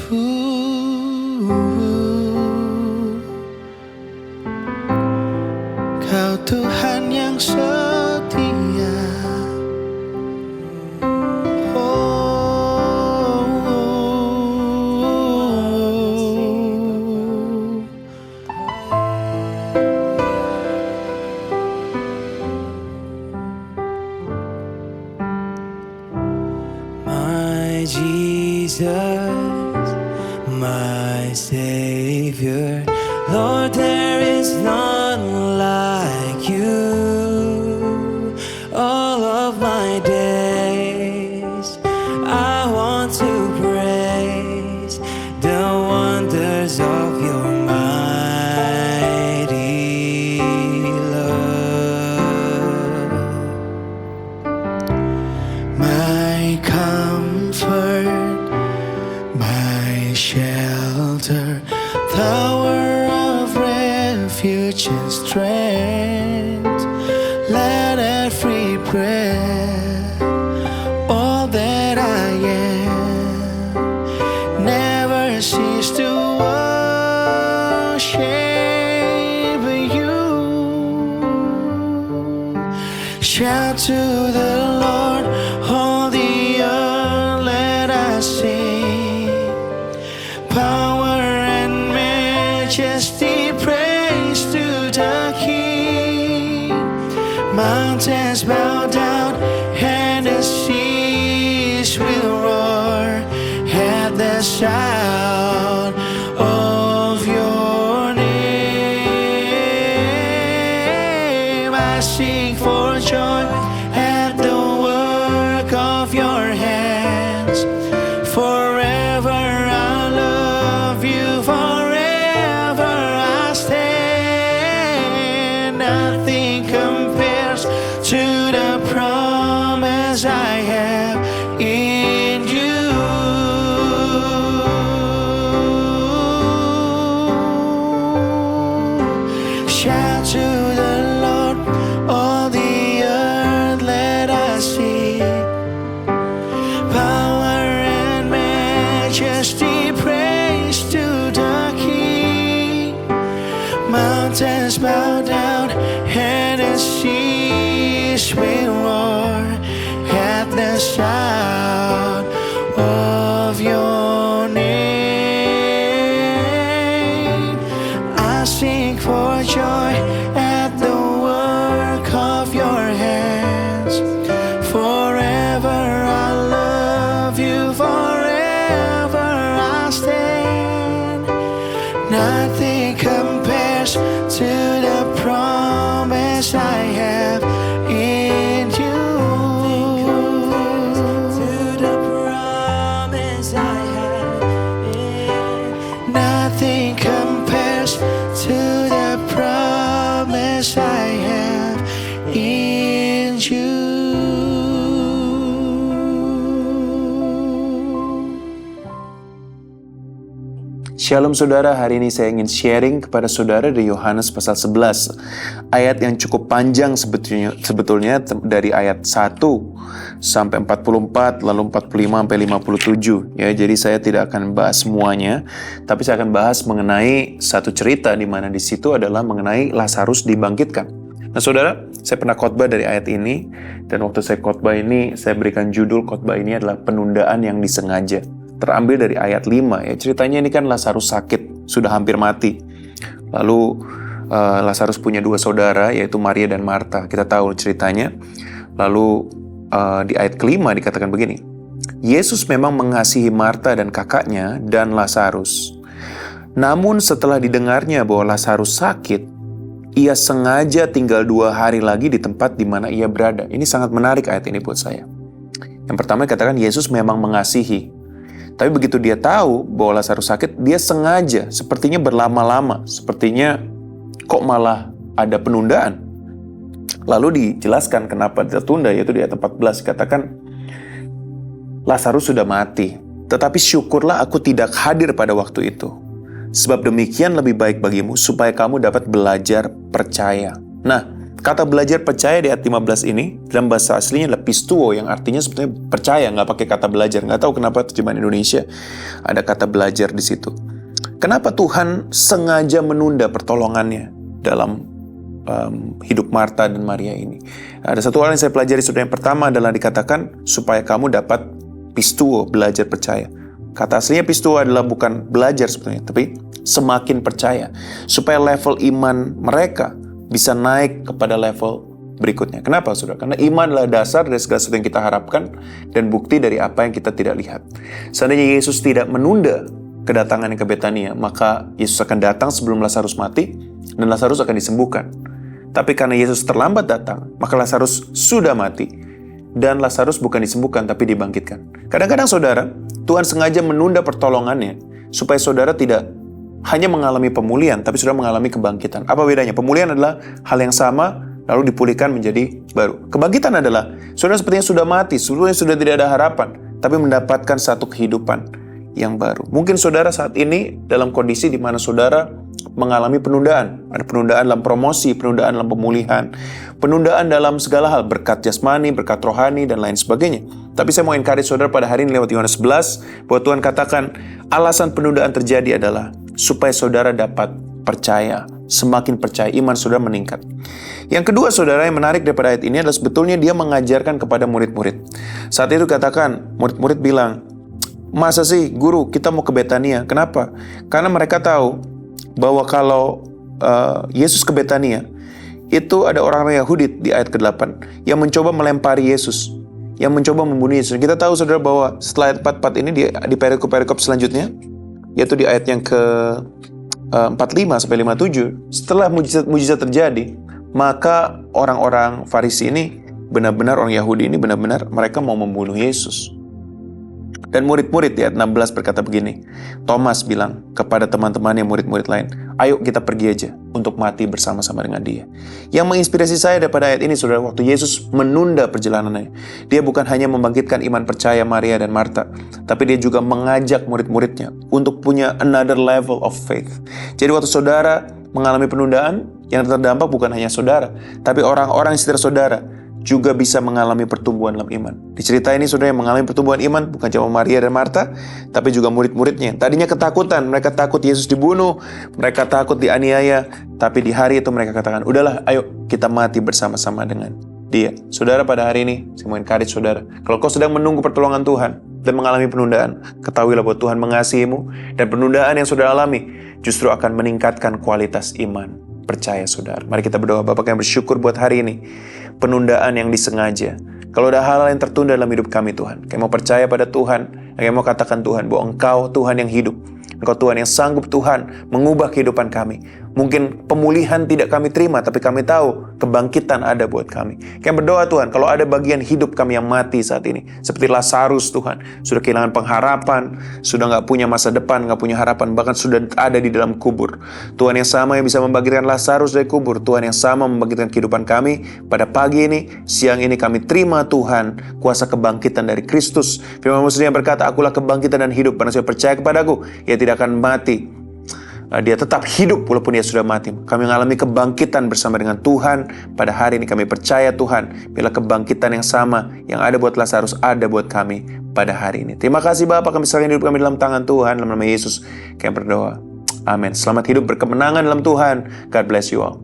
Kau Tuhan yang setia. My Jesus, my Savior, Lord, there is none like you. All of my days I want to praise the wonders of your mighty love. My comfort, my shelter, tower of refuge and strength. Let every breath, all that I am, never cease to worship you. Shout to the Lord, all the earth, let us sing. Power and majesty, praise to the King. Mountains bow down and the seas will roar at the sound of your name. I sing for joy at the work of your hands. Forever I love you, forever I stand. Nothing compares to the promise I have in you. Shout to the Lord, all the earth, let us sing. Power and majesty, praise to the King. Mountains bow down and the seas will roar at the sound of your name. I sing for joy at the work of your hands. Forever I love you, forever I stand. Nothing compares to the promise I have in you. To the promise I have in. Nothing compares to the promise I have in you. Shalom saudara, hari ini saya ingin sharing kepada saudara dari Yohanes pasal 11. Ayat yang cukup panjang sebetulnya dari ayat 1 sampai 44, lalu 45 sampai 57. Ya, jadi saya tidak akan bahas semuanya, tapi saya akan bahas mengenai satu cerita di mana di situ adalah mengenai Lazarus dibangkitkan. Nah saudara, saya pernah khotbah dari ayat ini, dan waktu saya khotbah ini, saya berikan judul khotbah ini adalah penundaan yang disengaja. Terambil dari ayat 5 ya. Ceritanya ini kan Lazarus sakit, sudah hampir mati. Lalu Lazarus punya dua saudara, yaitu Maria dan Marta. Kita tahu ceritanya. Lalu di ayat kelima dikatakan begini. Yesus memang mengasihi Marta dan kakaknya dan Lazarus. Namun setelah didengarnya bahwa Lazarus sakit, ia sengaja tinggal 2 hari lagi di tempat di mana ia berada. Ini sangat menarik ayat ini buat saya. Yang pertama dikatakan Yesus memang mengasihi. Tapi begitu dia tahu bahwa Lazarus sakit, dia sengaja, sepertinya berlama-lama, sepertinya kok malah ada penundaan. Lalu dijelaskan kenapa tertunda, yaitu di ayat 14 dikatakan, Lazarus sudah mati, tetapi syukurlah aku tidak hadir pada waktu itu. Sebab demikian lebih baik bagimu, supaya kamu dapat belajar percaya. Nah, Kata belajar percaya di ayat 15 ini dalam bahasa aslinya adalah pistuo, yang artinya sebetulnya percaya, nggak pakai kata belajar. Nggak tahu kenapa terjemahan Indonesia ada kata belajar di situ. Kenapa Tuhan sengaja menunda pertolongannya dalam hidup Marta dan Maria ini? Ada satu hal yang saya pelajari, saudara. Yang pertama adalah dikatakan supaya kamu dapat pistuo, belajar percaya. Kata aslinya pistuo adalah bukan belajar sebetulnya, tapi semakin percaya. Supaya level iman mereka bisa naik kepada level berikutnya. Kenapa, saudara? Karena iman adalah dasar dari segala sesuatu yang kita harapkan dan bukti dari apa yang kita tidak lihat. Seandainya Yesus tidak menunda kedatangannya ke Betania, maka Yesus akan datang sebelum Lazarus mati dan Lazarus akan disembuhkan. Tapi karena Yesus terlambat datang, maka Lazarus sudah mati dan Lazarus bukan disembuhkan tapi dibangkitkan. Kadang-kadang, saudara, Tuhan sengaja menunda pertolongannya supaya saudara tidak hanya mengalami pemulihan, tapi sudah mengalami kebangkitan. Apa bedanya? Pemulihan adalah hal yang sama, lalu dipulihkan menjadi baru. Kebangkitan adalah saudara sepertinya sudah mati, sebelumnya sudah tidak ada harapan, tapi mendapatkan satu kehidupan yang baru. Mungkin saudara saat ini dalam kondisi di mana saudara mengalami penundaan. Ada penundaan dalam promosi, penundaan dalam pemulihan, penundaan dalam segala hal, berkat jasmani, berkat rohani, dan lain sebagainya. Tapi saya mau encourage saudara pada hari ini lewat Yohanes 11, bahwa Tuhan katakan alasan penundaan terjadi adalah supaya saudara dapat percaya. Semakin percaya, iman saudara meningkat. Yang kedua, saudara, yang menarik daripada ayat ini adalah sebetulnya dia mengajarkan kepada murid-murid. Saat itu katakan, murid-murid bilang, masa sih guru kita mau ke Betania? Kenapa? Karena mereka tahu bahwa kalau Yesus ke Betania, itu ada orang-orang Yahudi di ayat ke-8 yang mencoba melempari Yesus, yang mencoba membunuh Yesus. Kita tahu, saudara, bahwa setelah ayat 44 ini di perikop-perikop selanjutnya, yaitu di ayat yang ke-45 sampai 57, setelah mujizat terjadi, maka orang-orang Farisi ini benar-benar, orang Yahudi ini benar-benar mereka mau membunuh Yesus. Dan murid-murid di ayat 16 berkata begini, Thomas bilang kepada teman-temannya, murid-murid lain, ayo kita pergi aja untuk mati bersama-sama dengan dia. Yang menginspirasi saya daripada ayat ini, saudara, waktu Yesus menunda perjalanannya, dia bukan hanya membangkitkan iman percaya Maria dan Marta, tapi dia juga mengajak murid-muridnya untuk punya another level of faith. Jadi waktu saudara mengalami penundaan, yang terdampak bukan hanya saudara, tapi orang-orang di sekitar saudara juga bisa mengalami pertumbuhan dalam iman. Di cerita ini, saudara, yang mengalami pertumbuhan iman bukan cuma Maria dan Marta, tapi juga murid-muridnya. Tadinya ketakutan, mereka takut Yesus dibunuh, mereka takut dianiaya, tapi di hari itu mereka katakan, udahlah, ayo kita mati bersama-sama dengan dia. Saudara, pada hari ini, saya mau encourage saudara, kalau kau sedang menunggu pertolongan Tuhan dan mengalami penundaan, ketahuilah bahwa Tuhan mengasihimu, dan penundaan yang saudara alami justru akan meningkatkan kualitas iman percaya saudara. Mari kita berdoa. Bapa, kami bersyukur buat hari ini, penundaan yang disengaja. Kalau ada hal-hal yang tertunda dalam hidup kami, Tuhan, kami mau percaya pada Tuhan, kami mau katakan, Tuhan, bahwa Engkau Tuhan yang hidup, Engkau Tuhan yang sanggup, Tuhan, mengubah kehidupan kami. Mungkin pemulihan tidak kami terima, tapi kami tahu kebangkitan ada buat kami. Kami berdoa, Tuhan, kalau ada bagian hidup kami yang mati saat ini, seperti Lazarus, Tuhan, sudah kehilangan pengharapan, sudah nggak punya masa depan, nggak punya harapan, bahkan sudah ada di dalam kubur. Tuhan yang sama yang bisa membangkitkan Lazarus dari kubur, Tuhan yang sama membangkitkan kehidupan kami. Pada pagi ini, siang ini kami terima, Tuhan, kuasa kebangkitan dari Kristus. Firman-Mu sendiri yang berkata, akulah kebangkitan dan hidup, barang siapa percaya kepadaku, ia tidak akan mati. Dia tetap hidup walaupun dia sudah mati. Kami mengalami kebangkitan bersama dengan Tuhan. Pada hari ini kami percaya, Tuhan, bila kebangkitan yang sama yang ada buat Lazarus ada buat kami pada hari ini. Terima kasih Bapa, kami serahkan hidup kami dalam tangan Tuhan. Dalam nama Yesus kami berdoa. Amin. Selamat hidup berkemenangan dalam Tuhan. God bless you all.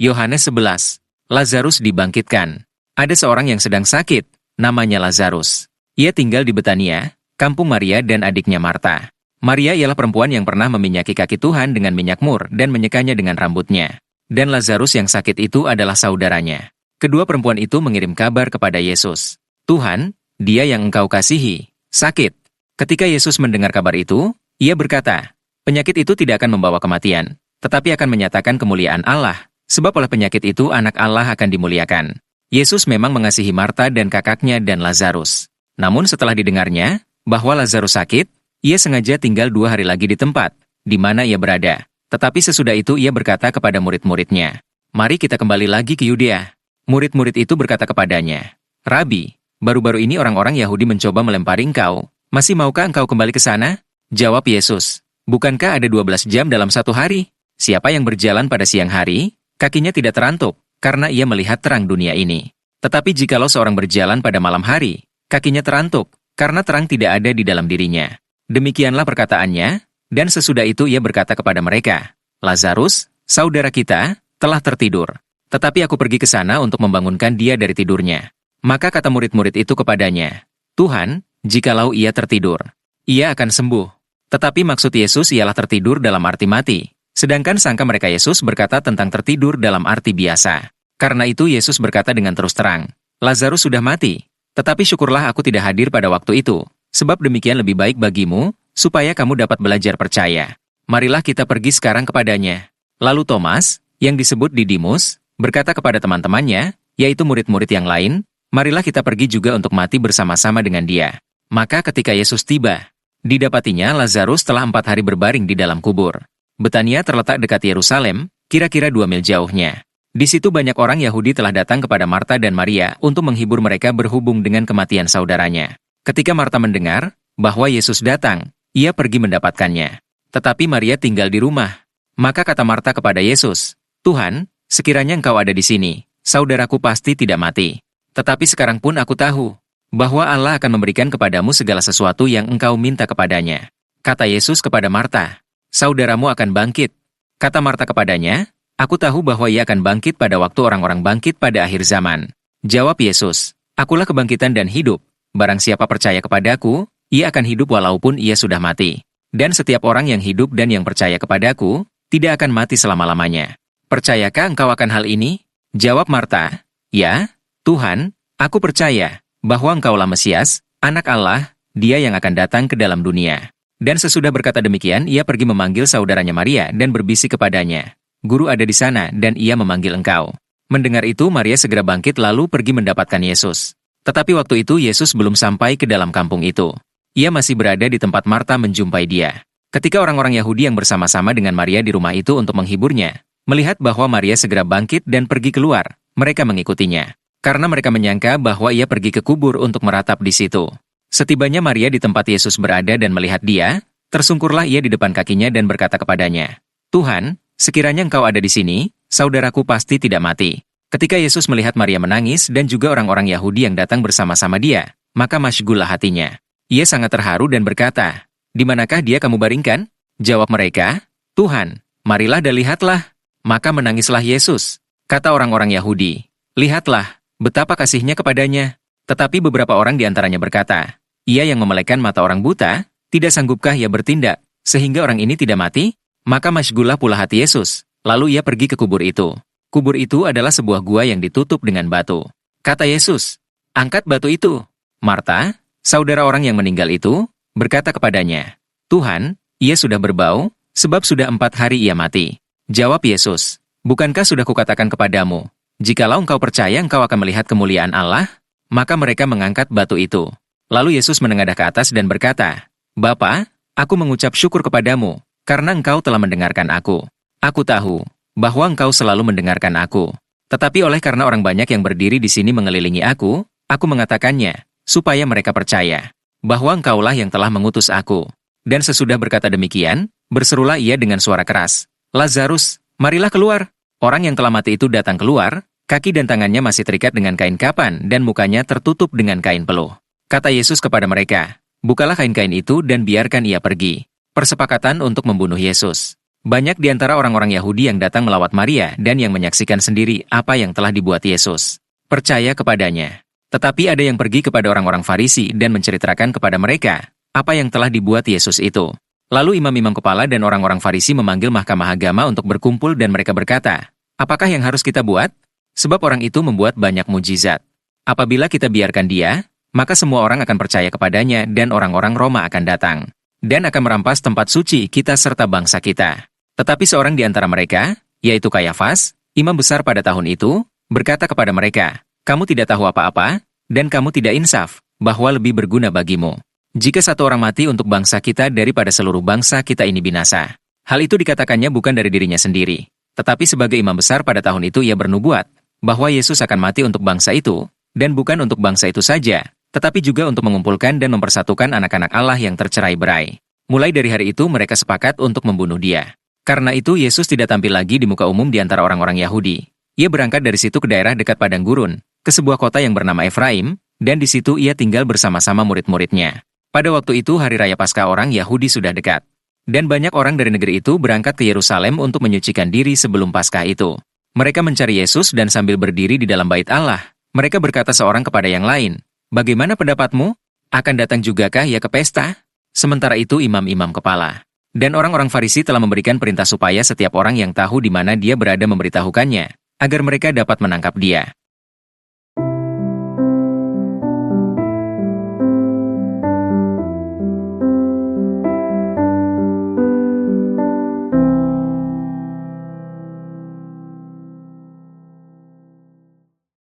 Yohanes 11. Lazarus dibangkitkan. Ada seorang yang sedang sakit, namanya Lazarus. Ia tinggal di Betania, kampung Maria dan adiknya Marta. Maria ialah perempuan yang pernah meminyaki kaki Tuhan dengan minyak mur dan menyekanya dengan rambutnya. Dan Lazarus yang sakit itu adalah saudaranya. Kedua perempuan itu mengirim kabar kepada Yesus. Tuhan, dia yang engkau kasihi, sakit. Ketika Yesus mendengar kabar itu, ia berkata, penyakit itu tidak akan membawa kematian, tetapi akan menyatakan kemuliaan Allah, sebab oleh penyakit itu anak Allah akan dimuliakan. Yesus memang mengasihi Marta dan kakaknya dan Lazarus. Namun setelah didengarnya bahwa Lazarus sakit, ia sengaja tinggal 2 hari lagi di tempat di mana ia berada. Tetapi sesudah itu ia berkata kepada murid-muridnya, mari kita kembali lagi ke Yudea. Murid-murid itu berkata kepadanya, Rabi, baru-baru ini orang-orang Yahudi mencoba melempari engkau. Masih maukah engkau kembali ke sana? Jawab Yesus, bukankah ada 12 jam dalam satu hari? Siapa yang berjalan pada siang hari, kakinya tidak terantuk, karena ia melihat terang dunia ini. Tetapi jikalau seorang berjalan pada malam hari, kakinya terantuk, karena terang tidak ada di dalam dirinya. Demikianlah perkataannya, dan sesudah itu ia berkata kepada mereka, Lazarus, saudara kita, telah tertidur. Tetapi aku pergi ke sana untuk membangunkan dia dari tidurnya. Maka kata murid-murid itu kepadanya, Tuhan, jikalau ia tertidur, ia akan sembuh. Tetapi maksud Yesus ialah tertidur dalam arti mati. Sedangkan sangka mereka Yesus berkata tentang tertidur dalam arti biasa. Karena itu Yesus berkata dengan terus terang, Lazarus sudah mati. Tetapi syukurlah aku tidak hadir pada waktu itu, sebab demikian lebih baik bagimu, supaya kamu dapat belajar percaya. Marilah kita pergi sekarang kepadanya. Lalu Thomas, yang disebut Didimus, berkata kepada teman-temannya, yaitu murid-murid yang lain, marilah kita pergi juga untuk mati bersama-sama dengan dia. Maka ketika Yesus tiba, didapatinya Lazarus telah 4 hari berbaring di dalam kubur. Betania terletak dekat Yerusalem, kira-kira 2 mil jauhnya. Di situ banyak orang Yahudi telah datang kepada Marta dan Maria untuk menghibur mereka berhubung dengan kematian saudaranya. Ketika Marta mendengar bahwa Yesus datang, ia pergi mendapatkannya. Tetapi Maria tinggal di rumah. Maka kata Marta kepada Yesus, Tuhan, sekiranya engkau ada di sini, saudaraku pasti tidak mati. Tetapi sekarang pun aku tahu bahwa Allah akan memberikan kepadamu segala sesuatu yang engkau minta kepadanya. Kata Yesus kepada Marta, saudaramu akan bangkit. Kata Marta kepadanya, aku tahu bahwa ia akan bangkit pada waktu orang-orang bangkit pada akhir zaman. Jawab Yesus, akulah kebangkitan dan hidup. Barang siapa percaya kepadaku, ia akan hidup walaupun ia sudah mati. Dan setiap orang yang hidup dan yang percaya kepadaku, tidak akan mati selama-lamanya. Percayakah engkau akan hal ini? Jawab Marta, ya, Tuhan, aku percaya bahwa engkaulah Mesias, anak Allah, dia yang akan datang ke dalam dunia. Dan sesudah berkata demikian, ia pergi memanggil saudaranya Maria dan berbisik kepadanya, Guru ada di sana dan ia memanggil engkau. Mendengar itu, Maria segera bangkit lalu pergi mendapatkan Yesus. Tetapi waktu itu Yesus belum sampai ke dalam kampung itu. Ia masih berada di tempat Marta menjumpai dia. Ketika orang-orang Yahudi yang bersama-sama dengan Maria di rumah itu untuk menghiburnya, melihat bahwa Maria segera bangkit dan pergi keluar, mereka mengikutinya. Karena mereka menyangka bahwa ia pergi ke kubur untuk meratap di situ. Setibanya Maria di tempat Yesus berada dan melihat dia, tersungkurlah ia di depan kakinya dan berkata kepadanya, Tuhan, sekiranya engkau ada di sini, saudaraku pasti tidak mati. Ketika Yesus melihat Maria menangis dan juga orang-orang Yahudi yang datang bersama-sama dia, maka masyghullah hatinya. Ia sangat terharu dan berkata, di manakah dia kamu baringkan? Jawab mereka, Tuhan, marilah dan lihatlah. Maka menangislah Yesus. Kata orang-orang Yahudi, lihatlah, betapa kasihnya kepadanya. Tetapi beberapa orang diantaranya berkata, ia yang memelekkan mata orang buta, tidak sanggupkah ia bertindak, sehingga orang ini tidak mati? Maka masyghullah pula hati Yesus. Lalu ia pergi ke kubur itu. Kubur itu adalah sebuah gua yang ditutup dengan batu. Kata Yesus, angkat batu itu. Marta, saudara orang yang meninggal itu, berkata kepadanya, Tuhan, ia sudah berbau, sebab sudah 4 hari ia mati. Jawab Yesus, bukankah sudah kukatakan kepadamu, jikalau engkau percaya engkau akan melihat kemuliaan Allah? Maka mereka mengangkat batu itu. Lalu Yesus menengadah ke atas dan berkata, Bapa, aku mengucap syukur kepadamu, karena engkau telah mendengarkan aku. Aku tahu bahwa engkau selalu mendengarkan aku. Tetapi oleh karena orang banyak yang berdiri di sini mengelilingi aku mengatakannya, supaya mereka percaya bahwa engkaulah yang telah mengutus aku. Dan sesudah berkata demikian, berserulah ia dengan suara keras, Lazarus, marilah keluar. Orang yang telah mati itu datang keluar, kaki dan tangannya masih terikat dengan kain kapan dan mukanya tertutup dengan kain peluh. Kata Yesus kepada mereka, bukalah kain-kain itu dan biarkan ia pergi. Persepakatan untuk membunuh Yesus. Banyak di antara orang-orang Yahudi yang datang melawat Maria dan yang menyaksikan sendiri apa yang telah dibuat Yesus. Percaya kepadanya. Tetapi ada yang pergi kepada orang-orang Farisi dan menceritakan kepada mereka apa yang telah dibuat Yesus itu. Lalu imam-imam kepala dan orang-orang Farisi memanggil mahkamah agama untuk berkumpul dan mereka berkata, apakah yang harus kita buat? Sebab orang itu membuat banyak mujizat. Apabila kita biarkan dia, maka semua orang akan percaya kepadanya dan orang-orang Roma akan datang dan akan merampas tempat suci kita serta bangsa kita. Tetapi seorang di antara mereka, yaitu Kayafas, imam besar pada tahun itu, berkata kepada mereka, kamu tidak tahu apa-apa, dan kamu tidak insaf, bahwa lebih berguna bagimu jika satu orang mati untuk bangsa kita daripada seluruh bangsa kita ini binasa. Hal itu dikatakannya bukan dari dirinya sendiri, tetapi sebagai imam besar pada tahun itu ia bernubuat, bahwa Yesus akan mati untuk bangsa itu, dan bukan untuk bangsa itu saja, tetapi juga untuk mengumpulkan dan mempersatukan anak-anak Allah yang tercerai-berai. Mulai dari hari itu mereka sepakat untuk membunuh dia. Karena itu Yesus tidak tampil lagi di muka umum di antara orang-orang Yahudi. Ia berangkat dari situ ke daerah dekat padang gurun, ke sebuah kota yang bernama Efraim, dan di situ ia tinggal bersama-sama murid-muridnya. Pada waktu itu hari raya Paskah orang Yahudi sudah dekat. Dan banyak orang dari negeri itu berangkat ke Yerusalem untuk menyucikan diri sebelum Paskah itu. Mereka mencari Yesus dan sambil berdiri di dalam bait Allah, mereka berkata seorang kepada yang lain, "Bagaimana pendapatmu? Akan datang jugakah ia ke pesta?" Sementara itu imam-imam kepala dan orang-orang Farisi telah memberikan perintah supaya setiap orang yang tahu di mana dia berada memberitahukannya, agar mereka dapat menangkap dia.